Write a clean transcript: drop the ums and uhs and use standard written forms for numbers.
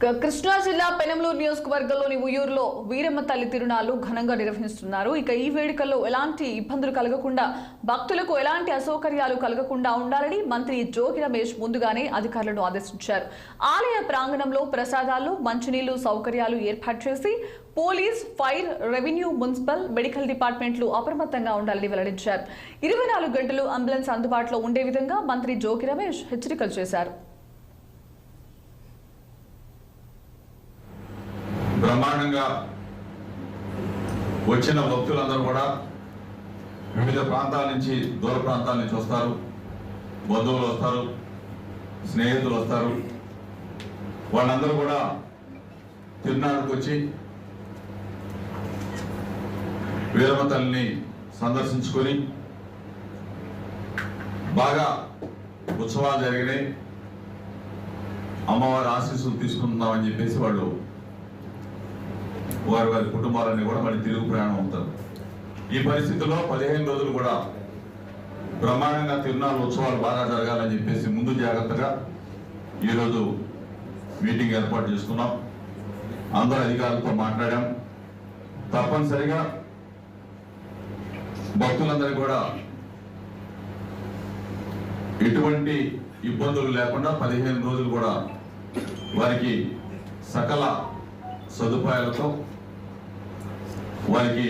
కృష్ణా జిల్లా పెనంలూరు నియోజకవర్గంలోని ఉయ్యూరులో వీరమ్మ తల్లి తిరునాళ్లు ఘనంగా నిర్వహిస్తున్నారు. ఇక ఈ వేడుకల్లో ఎలాంటి ఇబ్బందులు కలగకుండా, భక్తులకు ఎలాంటి అసౌకర్యాలు కలగకుండా ఉండాలని మంత్రి జోగి రమేష్ ముందుగానే అధికారులను ఆదేశించారు. ఆలయ ప్రాంగణంలో ప్రసాదాలు, మంచినీళ్లు సౌకర్యాలు ఏర్పాటు చేసి police, fire, revenue, municipal, medical డిపార్ట్మెంట్లు అప్రమత్తంగా ఉండాలని వెల్లడించారు. 24 గంటలు అంబులెన్స్ అందుబాటులో ఉండే విధంగా మంత్రి జోగి రమేష్ హెచ్చరికలు చేశారు. బ్రహ్మాండంగా వచ్చిన భక్తులందరూ కూడా వివిధ ప్రాంతాల నుంచి, దూర ప్రాంతాల నుంచి వస్తారు. బంధువులు వస్తారు, స్నేహితులు వస్తారు. వాళ్ళందరూ కూడా తిరునాళ్ళకు వచ్చి వీరమ్మ తల్లిని సందర్శించుకొని బాగా ఉత్సవాలు జరిగినాయి, అమ్మవారి ఆశీస్సులు తీసుకుంటున్నామని చెప్పేసి వాళ్ళు వారి వారి కుటుంబాలన్నీ కూడా మళ్ళీ తిరుగు ప్రయాణం అవుతారు. ఈ పరిస్థితుల్లో 15 రోజులు కూడా బ్రహ్మాండంగా తిరునాళ్ళ ఉత్సవాలు బాగా జరగాలని చెప్పేసి ముందు జాగ్రత్తగా ఈరోజు మీటింగ్ ఏర్పాటు చేసుకున్నాం. అందరూ అధికారులతో మాట్లాడాం. తప్పనిసరిగా భక్తులందరికీ కూడా ఎటువంటి ఇబ్బందులు లేకుండా 15 రోజులు కూడా వారికి సకల సదుపాయాలతో వారికి